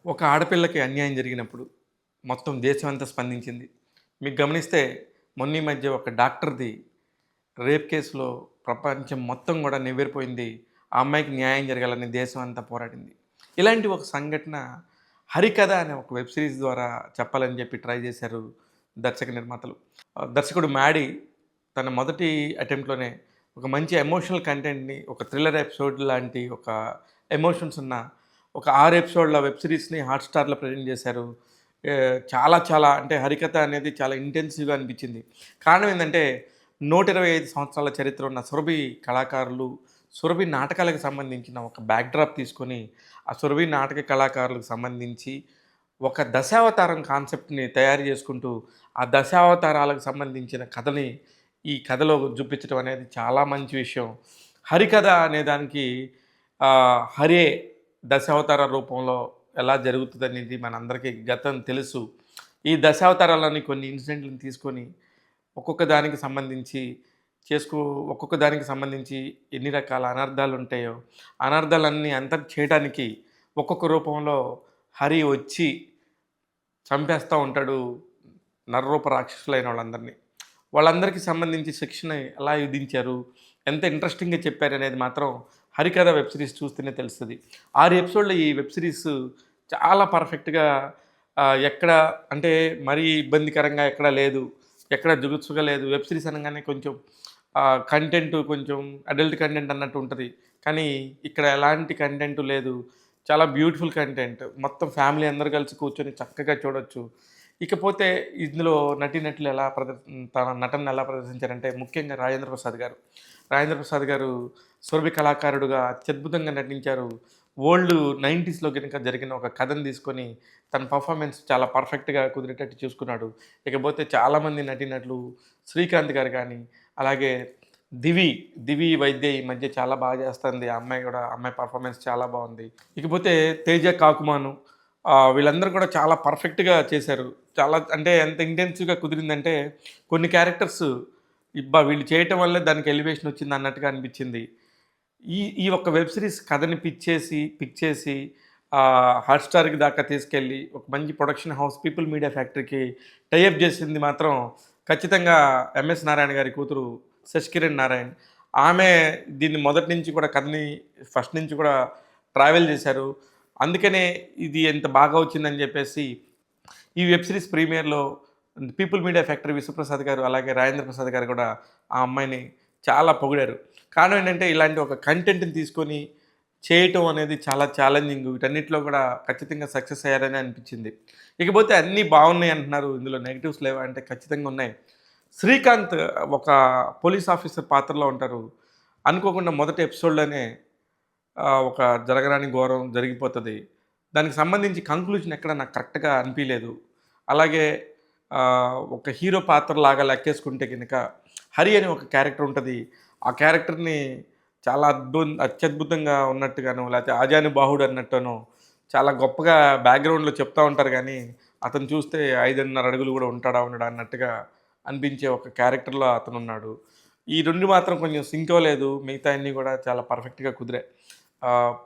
ఒక ఆడపిల్లకి అన్యాయం జరిగినప్పుడు మొత్తం దేశం అంతా స్పందించింది. మీకు గమనిస్తే మొన్న ఈ మధ్య ఒక డాక్టర్‌ది రేప్ కేసులో ప్రపంచం మొత్తం గూడా నివ్వెరపోయింది. ఆ అమ్మాయికి న్యాయం జరగాలని దేశం అంతా పోరాడింది. ఇలాంటి ఒక సంఘటన 'హరికథ' అనే ఒక వెబ్ సిరీస్ ద్వారా చెప్పాలని చెప్పి ట్రై చేశారు దర్శక నిర్మాతలు. దర్శకుడు 'మ్యాడీ' తన మొదటి అటెంప్ట్‌లోనే ఒక మంచి ఎమోషనల్ కంటెంట్‌ని ఒక థ్రిల్లర్ ఎపిసోడ్ లాంటి ఒక ఎమోషన్స్ ఉన్న ఒక 6 ఎపిసోడ్ల వెబ్ సిరీస్‌ని హాట్‌స్టార్‌లో ప్రెజెంట్ చేశారు. చాలా చాలా అంటే 'హరికథ' అనేది చాలా ఇంటెన్సివ్‌గా అనిపించింది. కారణం ఏందంటే 125 సంవత్సరాల చరిత్ర ఉన్న సురభి కళాకారులు, సురభి నాటకాలకు సంబంధించిన ఒక బ్యాక్‌డ్రాప్ తీసుకొని, ఆ సురభి నాటక కళాకారులకు సంబంధించి ఒక దశావతారం కాన్సెప్ట్‌ని తయారు చేసుకుంటూ, ఆ దశావతారాలకు సంబంధించిన కథని ఈ కథలో చూపించడం అనేది చాలా మంచి విషయం. 'హరికథ' అనే దానికి హరే దశావతార రూపంలో ఎలా జరుగుతదనేది మనందరికీ గతం తెలుసు. ఈ దశావతారాలని కొన్ని ఇన్సిడెంట్‌లని తీసుకొని, ఒక్కొక్క దానికి సంబంధించి చేసుకో ఒక్కొక్క దానికి సంబంధించి ఎన్ని రకాల అనర్థాలుంటాయో, అనర్థాలన్నీ అంతం చేయడానికి ఒక్కొక్క రూపంలో హరి వచ్చి చంపేస్తా ఉంటాడు నరరూప రాక్షసులైన వాళ్ళందరినీ. వాళ్ళందరికీ సంబంధించి శిక్షణ ఎలా విధించారు, ఎంత ఇంట్రెస్టింగ్‌గా చెప్పారనేది మాత్రం 'హరికథ' వెబ్ సిరీస్ చూస్తేనే తెలుస్తది. 6 ఎపిసోడ్‌ల ఈ వెబ్ సిరీస్ చాలా పర్ఫెక్ట్‌గా ఎక్కడ అంటే మరీ ఇబ్బందికరంగా ఎక్కడ లేదు. ఎక్కడ జుగుప్సగా లేదు. వెబ్ సిరీస్ అనంగానే కొంచెం కంటెంట్ కొంచెం అడల్ట్ కంటెంట్ అన్నట్టు ఉంటది. కానీ ఇక్కడ ఎలాంటి కంటెంట్ లేదు. చాలా బ్యూటిఫుల్ కంటెంట్. మొత్తం ఫ్యామిలీ అందరూ కలిసి కూర్చొని చక్కగా చూడొచ్చు. ఇకపోతే ఇందులో నటీనటులు ఎలా తన నటనను ఎలా ప్రదర్శించారంటే ముఖ్యంగా రాజేంద్ర ప్రసాద్ గారు. రాజేంద్ర ప్రసాద్ గారు సురభి కళాకారుడుగా అత్యద్భుతంగా నటించారు. ఓల్డ్ 90స్‌లో గనుక జరిగిన ఒక కథను తీసుకొని తన పర్ఫార్మెన్స్ చాలా పర్ఫెక్ట్‌గా కుదిరేటట్టు చూసుకున్నాడు. ఇకపోతే చాలామంది నటీనటులు శ్రీకాంత్ గారు కానీ, అలాగే దివి వైద్య ఈ మధ్య చాలా బాగా చేస్తుంది. ఆ అమ్మాయి కూడా అమ్మాయి పర్ఫార్మెన్స్ చాలా బావుంది. ఇకపోతే తేజ కాకుమాను వీళ్ళందరూ కూడా చాలా పర్ఫెక్ట్‌గా చేశారు. చాలా అంటే ఎంత ఇంటెన్సివ్‌గా కుదిరిందంటే కొన్ని క్యారెక్టర్స్ వీళ్ళు చేయటం వల్లే దానికి ఎలివేషన్ వచ్చిందన్నట్టుగా అనిపించింది. ఈ ఈ ఒక్క వెబ్ సిరీస్ కథని పిక్ చేసి హాట్‌స్టార్‌కి దాకా తీసుకెళ్ళి ఒక మంచి ప్రొడక్షన్ హౌస్ 'పీపుల్ మీడియా ఫ్యాక్టరీకి' టై అప్ చేసింది మాత్రం ఖచ్చితంగా ఎంఎస్ నారాయణ గారి కూతురు శశికిరణ్ నారాయణ్. ఆమె దీన్ని మొదటి నుంచి కూడా కథని ఫస్ట్ నుంచి కూడా ట్రావెల్ చేశారు. అందుకనే ఇది ఎంత బాగా వచ్చిందని చెప్పేసి ఈ వెబ్ సిరీస్ ప్రీమియర్‌లో 'పీపుల్ మీడియా ఫ్యాక్టరీ' విశ్వప్రసాద్ గారు, అలాగే రాజేంద్ర ప్రసాద్ గారు కూడా ఆ అమ్మాయిని చాలా పొగిడారు. కారణం ఏంటంటే ఇలాంటి ఒక కంటెంట్‌ని తీసుకొని చేయటం అనేది చాలా ఛాలెంజింగ్. వీటన్నిటిలో కూడా ఖచ్చితంగా సక్సెస్ అయ్యారని అనిపించింది. ఇకపోతే అన్నీ బాగున్నాయి అంటున్నారు. ఇందులో నెగెటివ్స్ లేవా అంటే ఖచ్చితంగా ఉన్నాయి. శ్రీకాంత్ ఒక పోలీస్ ఆఫీసర్ పాత్రలో ఉంటారు. అనుకోకుండా మొదటి ఎపిసోడ్‌లోనే ఒక జరగరాని ఘోరం జరిగిపోతది. దానికి సంబంధించి కంక్లూజన్ ఎక్కడ నాకు కరెక్ట్‌గా అనిపియలేదు. అలాగే ఒక హీరో పాత్రలాగా లెక్కేసుకుంటే గనక 'హరి' అని ఒక క్యారెక్టర్ ఉంటది. ఆ క్యారెక్టర్‌ని చాలా అత్యద్భుతంగా ఉన్నట్టుగానో, లేకపోతే ఆజానుబాహుడు అన్నట్టనో, చాలా గొప్పగా బ్యాక్‌గ్రౌండ్‌లో చెప్తా ఉంటారు గానీ, అతను చూస్తే 5.5 అడుగులు గూడా ఉంటాడా, ఉండడా అన్నట్టుగా అనిపించే ఒక క్యారెక్టర్‌లో అతనున్నాడు. ఈ 2 మాత్రం కొంచెం సింక్ అవ్వలేదు. మిగతాయన్నీ గూడా చాలా పర్ఫెక్ట్‌గా కుదిరాయి.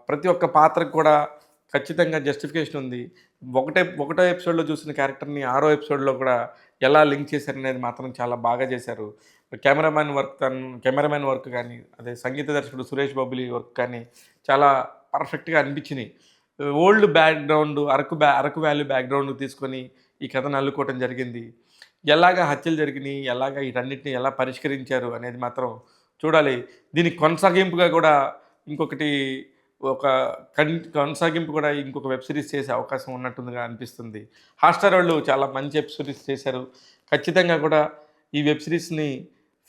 ప్రతి ఒక్క పాత్రకు కూడా ఖచ్చితంగా జస్టిఫికేషన్ ఉంది. ఒకటో ఎపిసోడ్‌లో చూసిన క్యారెక్టర్‌ని ఆరో ఎపిసోడ్‌లో కూడా ఎలా లింక్ చేశారనేది మాత్రం చాలా బాగా చేశారు. కెమెరామెన్ వర్క్ గానీ, అదే సంగీత దర్శకుడు సురేష్ బాబులి వర్క్ కానీ చాలా పర్ఫెక్ట్‌గా అనిపించినియి. Old background Araku valley background తీసుకొని ఈ కథను అల్లుకోవటం జరిగింది. ఎలాగా హత్యలు జరిగినియి, ఎలాగా వీటన్నిటిని ఎలా పరిష్కరించారు అనేది మాత్రం చూడాలి. దీనికి కొనసాగింపుగా కూడా ఇంకొకటి ఒక కొనసాగింపు కూడా ఇంకొక వెబ్ సిరీస్ చేసే అవకాశం ఉన్నట్టుందిగా అనిపిస్తుంది. హాట్‌స్టార్ వాళ్ళు చాలా మంచి వెబ్ సిరీస్ చేశారు. ఖచ్చితంగా కూడా ఈ వెబ్ సిరీస్‌ని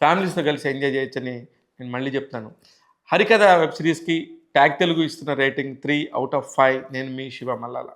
ఫ్యామిలీస్‌తో కలిసి ఎంజాయ్ చేయొచ్చని నేను మళ్ళీ చెప్తున్నాను. 'హరికథ' వెబ్ సిరీస్‌కి ట్యాగ్ తెలుగు ఇస్తున్న రేటింగ్ 3/5. నేను మీ శివ మల్లాల.